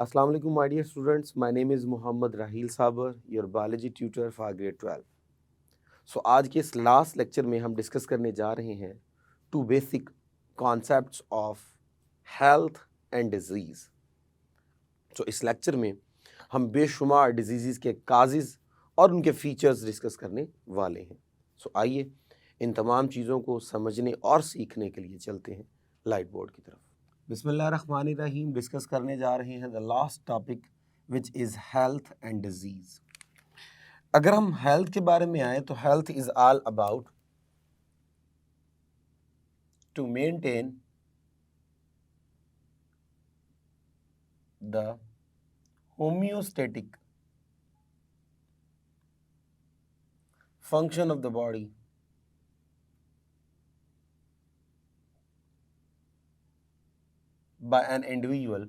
Assalamu alaikum, my dear students. My name is Muhammad Rahil Sabar, your biology tutor for grade 12. So आज के इस last lecture में हम discuss करने जा रहे हैं two basic concepts of health and disease. तो इस लेक्चर में हम बेशुमार डिजीज़ के काजेज़ और उनके फीचर्स डिस्कस करने वाले हैं। सो आइए इन तमाम चीज़ों को समझने और सीखने के लिए चलते हैं लाइट बोर्ड की तरफ। बिस्मिल्लाहिर्रहमानिर्रहीम डिस्कस करने जा रहे हैं the last topic which is health and disease. अगर हम हेल्थ के बारे में आए तो health is all about to maintain the homeostatic function of the body by an individual.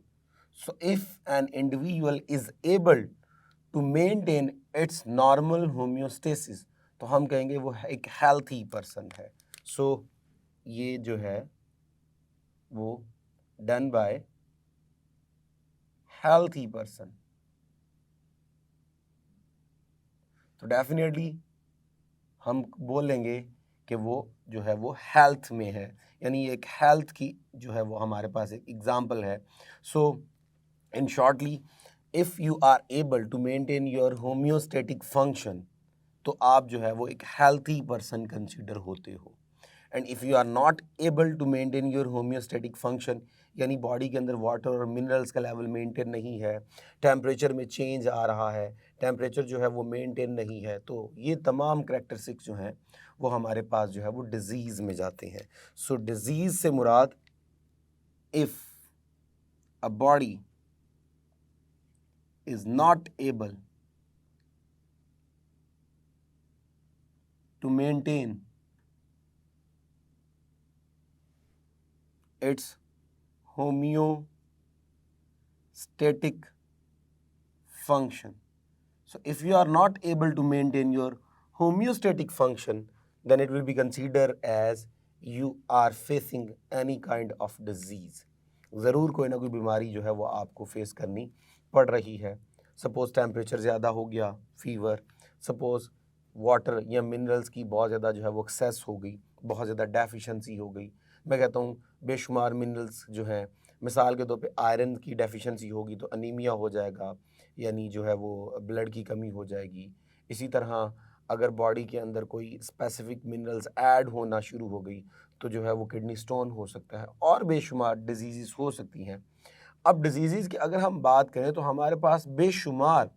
So if an individual is able to maintain its normal homeostasis तो हम कहेंगे वो एक हेल्थी पर्सन है। सो ये जो है वो डन बाय हेल्थी पर्सन। तो डेफिनेटली हम बोलेंगे कि वो जो है वो हेल्थ में है, यानी एक हेल्थ की जो है वो हमारे पास एक एग्जांपल है। So in shortly if you are able to maintain your homeostatic function तो आप जो है वो एक हेल्थी पर्सन कंसिडर होते हो। And if you are not able to maintain your homeostatic function, यानी बॉडी के अंदर वाटर और मिनरल्स का लेवल मेंटेन नहीं है, टेम्परेचर में चेंज आ रहा है, टेम्परेचर जो है वो मेंटेन नहीं है, तो ये तमाम करैक्टरिस्टिक्स जो हैं वो हमारे पास जो है वो डिजीज़ में जाते हैं। सो डिजीज़ से मुराद if a body is not able to maintain its homeostatic function. So if you are not able to maintain your homeostatic function, then it will be considered as you are facing any kind of disease. ज़रूर कोई ना कोई बीमारी जो है वो आपको face करनी पड़ रही है। सपोज़ टेम्परेचर ज़्यादा हो गया, फीवर, सपोज़ वाटर या मिनरल्स की बहुत ज़्यादा जो है वो एक्सेस हो गई, बहुत ज़्यादा डेफिशिएंसी हो गई। मैं कहता हूँ बेशुमार मिनरल्स जो हैं, मिसाल के तौर पे आयरन की डेफिशिएंसी होगी तो अनीमिया हो जाएगा, यानी जो है वो ब्लड की कमी हो जाएगी। इसी तरह अगर बॉडी के अंदर कोई स्पेसिफिक मिनरल्स ऐड होना शुरू हो गई तो जो है वो किडनी स्टोन हो सकता है और बेशुमार डिजीज़ हो सकती हैं। अब डिजीज़ की अगर हम बात करें तो हमारे पास बेशुमार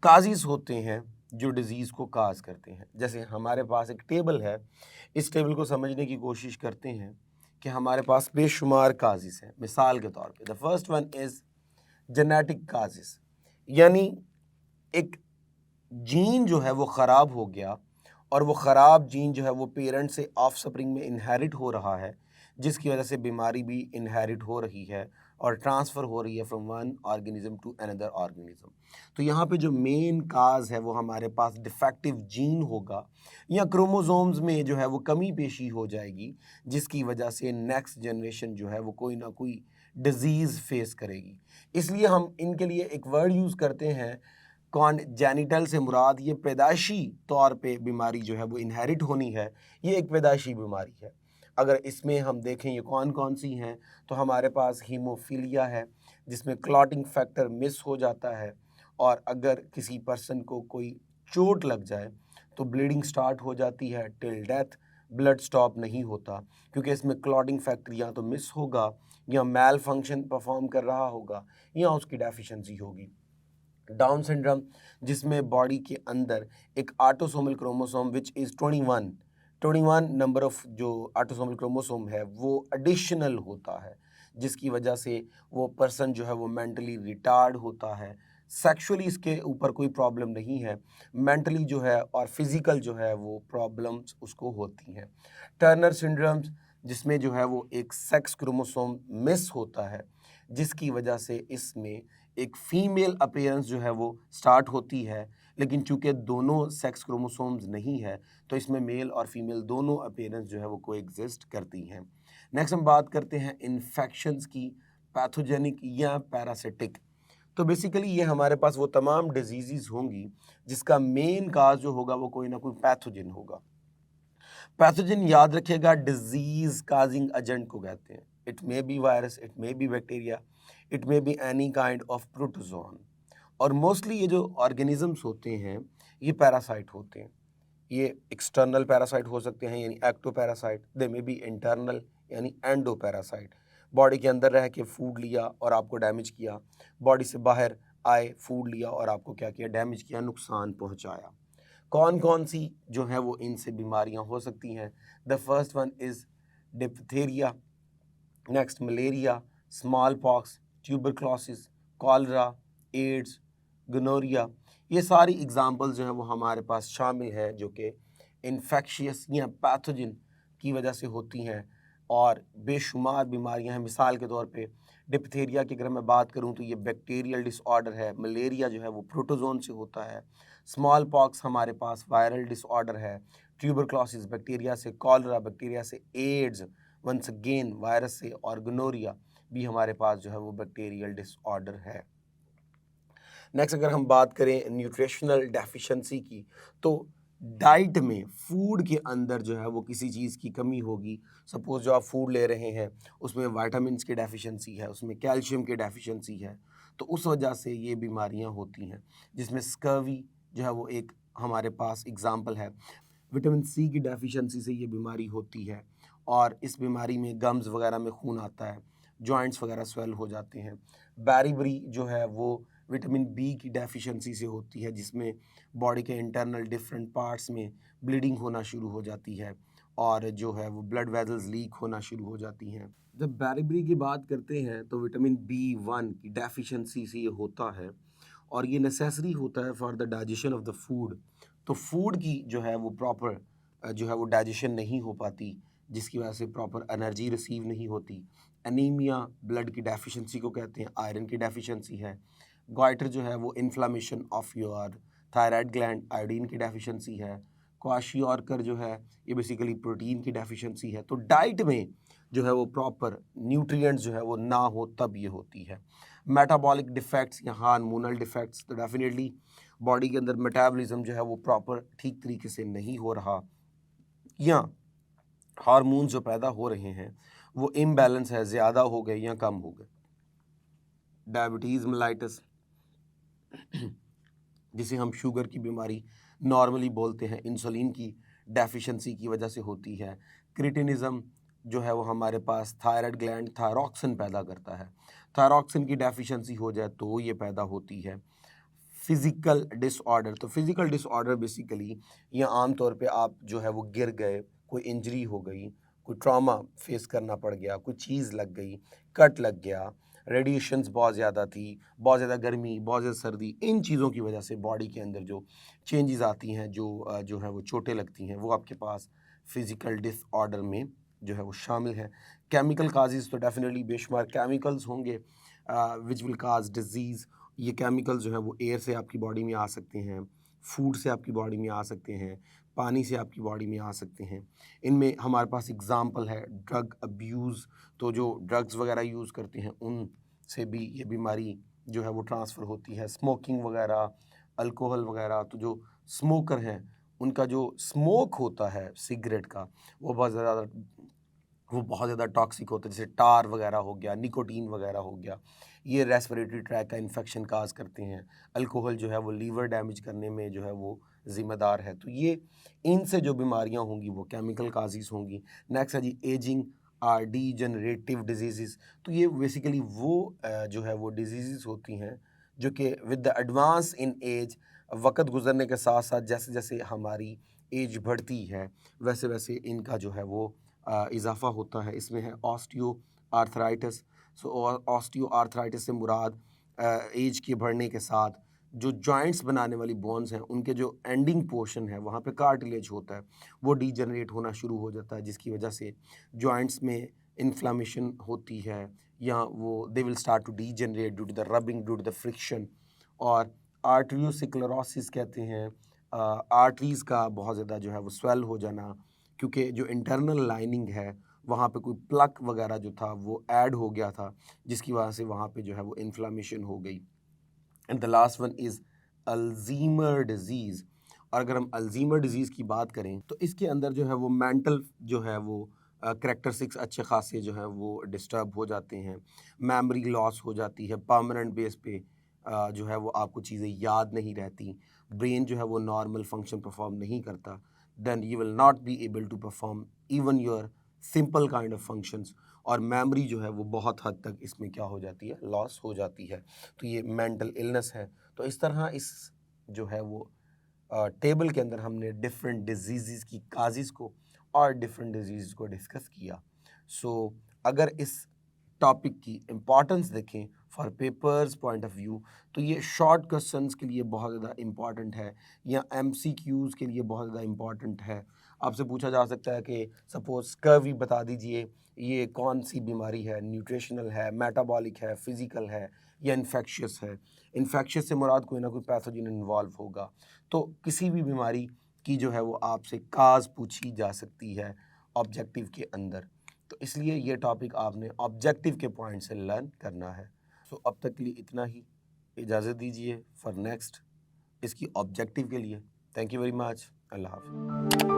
काजेज़ होते हैं जो डिज़ीज़ को काज करते हैं। जैसे हमारे पास एक टेबल है, इस टेबल को समझने की कोशिश करते हैं कि हमारे पास बेशुमार काजेज़ हैं। मिसाल के तौर पे the first one is genetic causes, यानी एक जीन जो है वो ख़राब हो गया और वो ख़राब जीन जो है वो पेरेंट से ऑफस्प्रिंग में इनहेरिट हो रहा है, जिसकी वजह से बीमारी भी इनहेरिट हो रही है और ट्रांसफ़र हो रही है from one organism to another organism. तो यहाँ पे जो मेन काज है वो हमारे पास डिफेक्टिव जीन होगा या क्रोमोसोम्स में जो है वो कमी पेशी हो जाएगी, जिसकी वजह से नेक्स्ट जनरेशन जो है वो कोई ना कोई डिजीज़ फेस करेगी। इसलिए हम इनके लिए एक वर्ड यूज़ करते हैं कॉन्जेनिटल से मुराद ये पैदाइशी तौर पे बीमारी जो है वो इनहेरिट होनी है, ये एक पैदाइशी बीमारी है। अगर इसमें हम देखें ये कौन कौन सी हैं तो हमारे पास हीमोफीलिया है, जिसमें क्लॉटिंग फैक्टर मिस हो जाता है और अगर किसी पर्सन को कोई चोट लग जाए तो ब्लीडिंग स्टार्ट हो जाती है टिल डेथ, ब्लड स्टॉप नहीं होता क्योंकि इसमें क्लॉटिंग फैक्टर या तो मिस होगा या मैल फंक्शन परफॉर्म कर रहा होगा या उसकी डेफिशिएंसी होगी। डाउन सिंड्रोम, जिसमें बॉडी के अंदर एक autosomal chromosome which is 21 number of जो ऑटोसोमल क्रोमोसोम है वो एडिशनल होता है, जिसकी वजह से वो पर्सन जो है वो मेंटली रिटार्ड होता है। सेक्सुअली इसके ऊपर कोई प्रॉब्लम नहीं है, मेंटली जो है और फिज़िकल जो है वो प्रॉब्लम्स उसको होती हैं। टर्नर सिंड्रोम्स, जिसमें जो है वो एक सेक्स क्रोमोसोम मिस होता है, जिसकी वजह से इसमें एक फीमेल अपीयरेंस जो है वो स्टार्ट होती है, लेकिन चूंकि दोनों सेक्स क्रोमोसोम्स नहीं है तो इसमें मेल और फीमेल दोनों अपीयरेंस जो है वो कोएग्जिस्ट करती हैं। नेक्स्ट हम बात करते हैं इन्फेक्शंस की, पैथोजेनिक या पैरासिटिक। तो बेसिकली ये हमारे पास वो तमाम डिजीज़ होंगी जिसका मेन काज जो होगा वो कोई ना कोई पैथोजन होगा। पैथोजन याद रखिएगा डिजीज काजिंग एजेंट को कहते हैं। It may be virus, it may be bacteria, it may be any kind of protozoan. और मोस्टली ये जो ऑर्गेनिजम्स होते हैं ये पैरासाइट होते हैं। ये एक्सटर्नल पैरासाइट हो सकते हैं यानी ectoparasite, they may be internal यानी एंडो पैरासाइट। बॉडी के अंदर रह के फूड लिया और आपको डैमेज किया, बॉडी से बाहर आए फूड लिया और आपको क्या किया, डैमेज किया, नुकसान पहुंचाया। कौन कौन सी जो है वो इनसे बीमारियां हो सकती हैं? The first one is diphtheria, next malaria, smallpox, tuberculosis, cholera, AIDS, gonorrhoea. ये सारी एग्जाम्पल्स जो हैं वो हमारे पास शामिल है जो कि इन्फेक्शियस या पैथोजन की वजह से होती हैं और बेशुमार बीमारियां हैं। मिसाल के तौर पे डिप्थेरिया की अगर मैं बात करूं तो ये बैक्टीरियल डिसऑर्डर है, मलेरिया जो है वो प्रोटोजोन से होता है, स्मॉल पॉक्स हमारे पास वायरल डिसऑर्डर है, ट्यूबरक्लोसिस बैक्टीरिया से, कॉलरा बैक्टीरिया से, एड्स वंस अगेन वायरस से, और गोनोरिया भी हमारे पास जो है वो बैक्टीरियल डिसऑर्डर है। नेक्स्ट अगर हम बात करें न्यूट्रिशनल डेफिशिएंसी की, तो डाइट में फूड के अंदर जो है वो किसी चीज़ की कमी होगी। सपोज जो आप फूड ले रहे हैं उसमें विटामिन्स की डेफिशिएंसी है, उसमें कैल्शियम की डेफिशिएंसी है, तो उस वजह से ये बीमारियां होती हैं, जिसमें स्कर्वी जो है वो एक हमारे पास एग्जाम्पल है। विटामिन सी की डेफिशिएंसी से ये बीमारी होती है और इस बीमारी में गम्स वगैरह में खून आता है, जॉइंट्स वगैरह स्वेल हो जाते हैं। बैरीबरी जो है वो विटामिन बी की डेफिशिएंसी से होती है, जिसमें बॉडी के इंटरनल डिफरेंट पार्ट्स में ब्लीडिंग होना शुरू हो जाती है और जो है वो ब्लड वेजल्स लीक होना शुरू हो जाती हैं। जब बैरीबरी की बात करते हैं तो विटामिन B1 की डेफिशिएंसी से ये होता है और ये नेसेसरी होता है for the digestion of the food. तो फूड की जो है वो प्रॉपर जो है वो डाइजेशन नहीं हो पाती, जिसकी वजह से प्रॉपर एनर्जी रिसीव नहीं होती। एनीमिया ब्लड की डेफिशिएंसी को कहते हैं, आयरन की डेफिशिएंसी है। गॉइटर जो है वो inflammation of your thyroid gland, iodine की डेफिशिएंसी है। क्वाशियोरकर जो है ये बेसिकली प्रोटीन की डेफिशिएंसी है। तो डाइट में जो है वो प्रॉपर न्यूट्रिएंट्स जो है वो ना हो तब ये होती है। मेटाबॉलिक डिफेक्ट्स या हार्मोनल डिफेक्ट्स, तो डेफिनेटली बॉडी के अंदर मेटाबॉलिज्म जो है वो प्रॉपर ठीक तरीके से नहीं हो रहा या हार्मोन्स जो पैदा हो रहे हैं वो इम्बैलेंस है, ज़्यादा हो गए या कम हो गए। डायबिटीज़ मेलाइटस जिसे हम शुगर की बीमारी नॉर्मली बोलते हैं, इंसुलिन की डेफिशिएंसी की वजह से होती है। क्रिटिनिज्म जो है वो हमारे पास थायराइड ग्लैंड थायरॉक्सिन पैदा करता है, थायरॉक्सिन की डेफिशिएंसी हो जाए तो ये पैदा होती है। फिज़िकल डिसऑर्डर, तो फिज़िकल डिसऑर्डर बेसिकली ये आम तौर पे आप जो है वो गिर गए, कोई इंजरी हो गई, कोई ट्रॉमा फेस करना पड़ गया, कोई चीज़ लग गई, कट लग गया, रेडिएशंस बहुत ज़्यादा थी, बहुत ज़्यादा गर्मी, बहुत ज़्यादा सर्दी, इन चीज़ों की वजह से बॉडी के अंदर जो चेंजेस आती हैं, जो है वो चोटें लगती हैं, वो आपके पास फिज़िकल डिसऑर्डर में जो है वो शामिल है। केमिकल काजेज़, तो डेफिनेटली बेशुमार केमिकल्स होंगे विच विल काज डिजीज़। ये केमिकल्स जो है वो एयर से आपकी बॉडी में आ सकते हैं, फूड से आपकी बॉडी में आ सकते हैं, पानी से आपकी बॉडी में आ सकते हैं। इनमें हमारे पास एग्जांपल है ड्रग अब्यूज़, तो जो ड्रग्स वगैरह यूज़ करते हैं उन से भी ये बीमारी जो है वो ट्रांसफ़र होती है। स्मोकिंग वगैरह, अल्कोहल वगैरह, तो जो स्मोकर हैं उनका जो स्मोक होता है सिगरेट का वो बहुत ज़्यादा टॉक्सिक होता है, जैसे टार वगैरह हो गया, निकोटीन वगैरह हो गया, ये रेस्पिरेटरी ट्रैक का इन्फेक्शन काज करते हैं। अल्कोहल जो है वो लीवर डैमेज करने में जो है वो ज़िम्मेदार है। तो ये इनसे जो बीमारियां होंगी वो केमिकल काजेज़ होंगी। नेक्स्ट है जी एजिंग आर डीजनरेटिव डिजीज़, तो ये बेसिकली वो जो है वो डिजीज़ होती हैं जो कि with the advance in age, वक्त गुजरने के साथ साथ जैसे जैसे हमारी एज बढ़ती है वैसे वैसे इनका जो है वो इजाफा होता है। इसमें है ऑस्टियो आर्थराइटिस। सो ऑस्टियो आर्थराइटिस से मुराद एज के बढ़ने के साथ जो जॉइंट्स बनाने वाली बोन्स हैं उनके जो एंडिंग पोर्शन है वहाँ पे कार्टिलेज होता है, वो डीजनरेट होना शुरू हो जाता है, जिसकी वजह से जॉइंट्स में इन्फ्लामेशन होती है या वो they will start to degenerate due to the rubbing, due to the friction. और आर्टरियोस्क्लेरोसिस कहते हैं आर्टरीज़ का बहुत ज़्यादा जो है वो स्वेल हो जाना, क्योंकि जो इंटरनल लाइनिंग है वहाँ पे कोई प्लक वगैरह जो था वो ऐड हो गया था, जिसकी वजह से वहाँ पे जो है वो इन्फ्लामेशन हो गई। And the last one is Alzheimer disease. और अगर हम अल्जीमर डिजीज़ की बात करें तो इसके अंदर जो है वो मेंटल जो है वो करैक्टरिस्टिक्स अच्छे खासे जो हैं वो डिस्टर्ब हो जाते हैं, मेमोरी लॉस हो जाती है, परमानेंट बेस पे जो है वो आपको चीज़ें याद नहीं रहती, ब्रेन जो है वो नॉर्मल फंक्शन परफॉर्म नहीं करता, then you will not be able to perform even your simple kind of functions, और मेमोरी जो है वो बहुत हद तक इसमें क्या हो जाती है, लॉस हो जाती है। तो ये मेंटल इलनेस है। तो इस तरह इस जो है वो टेबल के अंदर हमने डिफरेंट डिजीज़ की काजिज़ को और डिफरेंट डिजीज़ को डिस्कस किया। सो अगर इस टॉपिक की इम्पॉर्टेंस देखें for papers point of view, तो ये शॉर्ट क्वेश्चंस के लिए बहुत ज़्यादा इम्पॉर्टेंट है, या एमसीक्यूज़ के लिए बहुत ज़्यादा इम्पॉर्टेंट है। आपसे पूछा जा सकता है कि सपोज़ कर्व ही बता दीजिए, ये कौन सी बीमारी है, न्यूट्रिशनल है, मेटाबॉलिक है, फिज़िकल है या इन्फेक्शियस है। इन्फेक्शियस से मुराद कोई ना कोई पैथोजन इन्वॉल्व होगा। तो किसी भी बीमारी की जो है वो आपसे काज पूछी जा सकती है ऑब्जेक्टिव के अंदर। तो इसलिए ये टॉपिक आपने ऑब्जेक्टिव के पॉइंट से लर्न करना है। सो अब तक के लिए इतना ही, इजाज़त दीजिए फॉर नेक्स्ट इसकी ऑब्जेक्टिव के लिए। Thank you very much. अल्लाह हाफ़िज़।